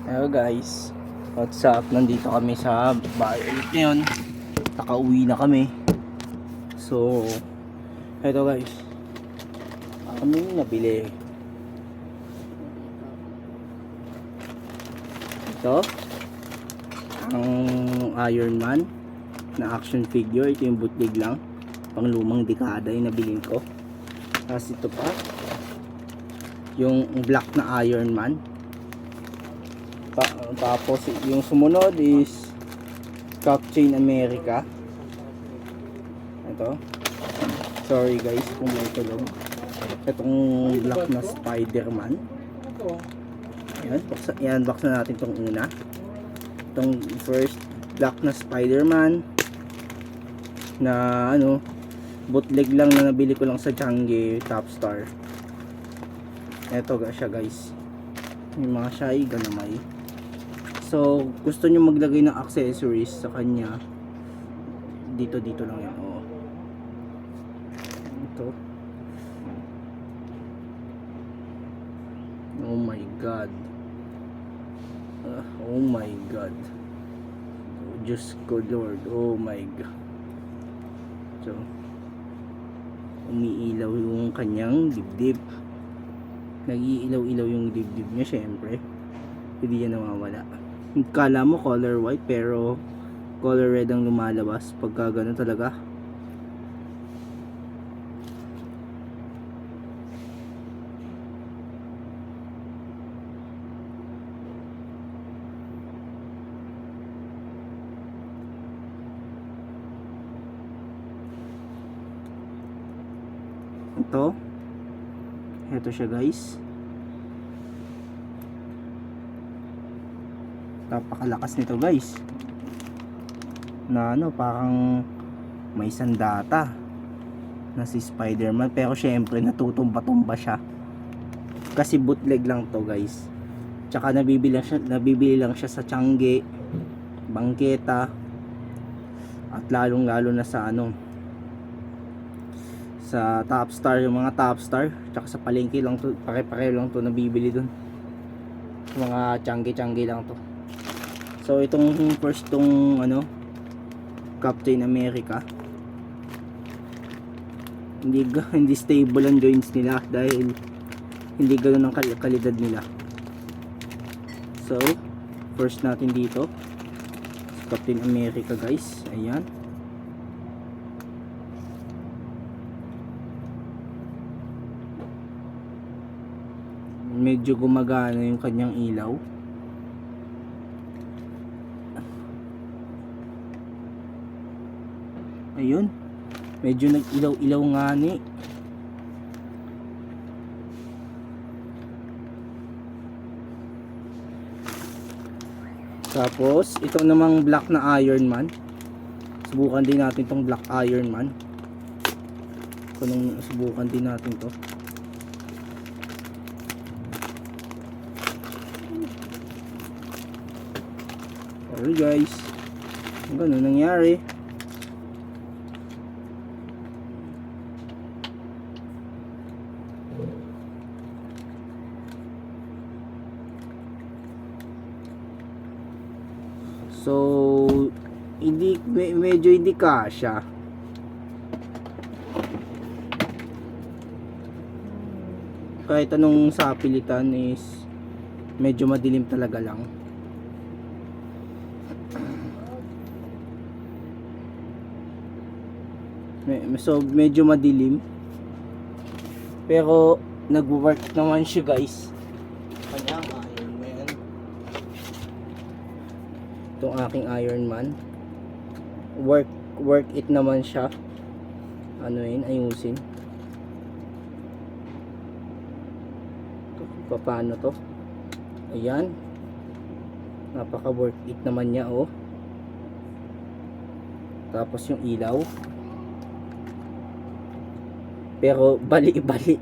Hello guys, what's up? Nandito kami sa bahay ulit ngayon. Nakauwi na kami. So, eto guys, kami nabili. Ito, ang Iron Man na action figure. Ito yung bootleg lang. Pang lumang dekada yung nabilin ko. Tapos ito pa, yung black na Iron Man. Tapos yung sumunod is Captain America. Ito, sorry guys kung may tulog. Itong black na Spider-Man. Yan, box na natin itong una. Itong first black na Spider-Man na bootleg lang na nabili ko lang sa Changi Top Star. Ito siya guys, yung mga shy ganamay. So, gusto nyo maglagay ng accessories sa kanya, dito lang yan. Ito. Oh my god. Oh my god. Diyos ko Lord. Oh my god. So, umiilaw yung kanyang dibdib. Nag-iilaw-ilaw yung dibdib niya, syempre. Hindi yan nawawala. Kala mo color white pero color red ang lumalabas pagka gano'n talaga. Ito siya guys. Napakalakas nito guys, na parang may sandata na si Spider-Man, pero syempre natutumba-tumba siya kasi bootleg lang to guys. Tsaka nabibili lang siya sa Changi, Bangketa, at lalong lalo na sa sa Top Star, yung mga Top Star. Tsaka sa palengke lang to, pare-pare lang to nabibili dun, mga Changi lang to. So itong first tong Captain America, hindi stable ang joints nila dahil hindi ganoon ang kalidad nila. So first natin dito Captain America guys. Ayan, medyo gumagana yung kanyang ilaw. Ayun, medyo nag-ilaw-ilaw nga ni. Tapos ito namang black na Iron Man, subukan din natin tong black Iron Man. Subukan din natin to. Alright guys, ganun nangyari. So medyo hindi kasya. Kahit anong sa pilitan is medyo madilim talaga lang. So medyo madilim, pero nag-work naman siya guys. Itong aking Iron Man, work it naman siya. Ayusin. Paano to? Ayan, napaka work it naman niya Tapos yung ilaw, pero bali-bali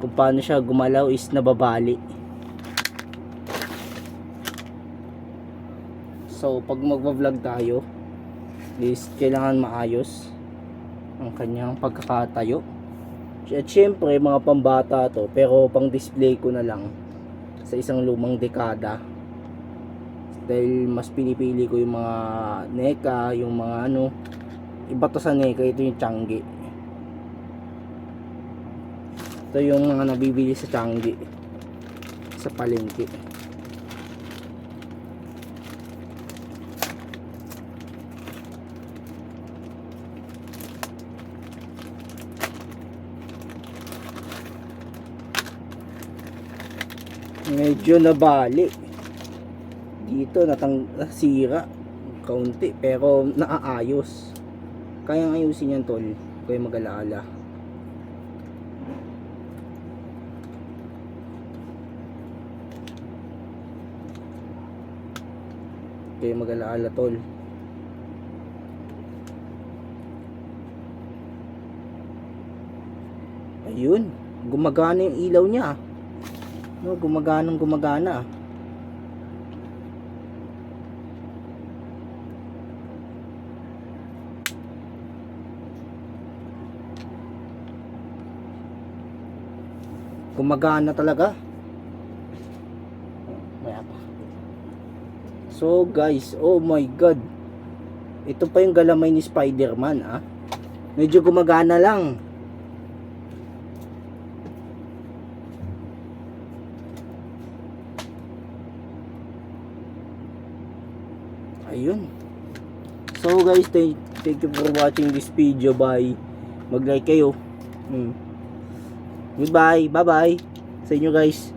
kung paano siya gumalaw is nababali. So pag magva-vlog tayo is kailangan maayos ang kanyang pagkakatayo. At syempre mga pambata to, pero pang display ko na lang sa isang lumang dekada. dahil mas pinipili ko yung mga NECA, yung mga ano, iba to sa NECA, ito yung Changi. Ito yung mga nabibili sa Changi sa palengke. Medyo nabali dito, nasira kaunti pero naaayos, kayang ayusin yan tol, kaya mag-alaala. Kaya mag-alaala tol. Ayun, gumagana yung ilaw niya, no, gumagana. Gumagana talaga. Maya pa. So guys, oh my god, ito pa yung galamay ni Spider-Man, ah. Medyo gumagana lang. Ayun. So guys, thank you for watching this video. Bye. Mag-like kayo. Goodbye. Bye-bye sa inyo guys.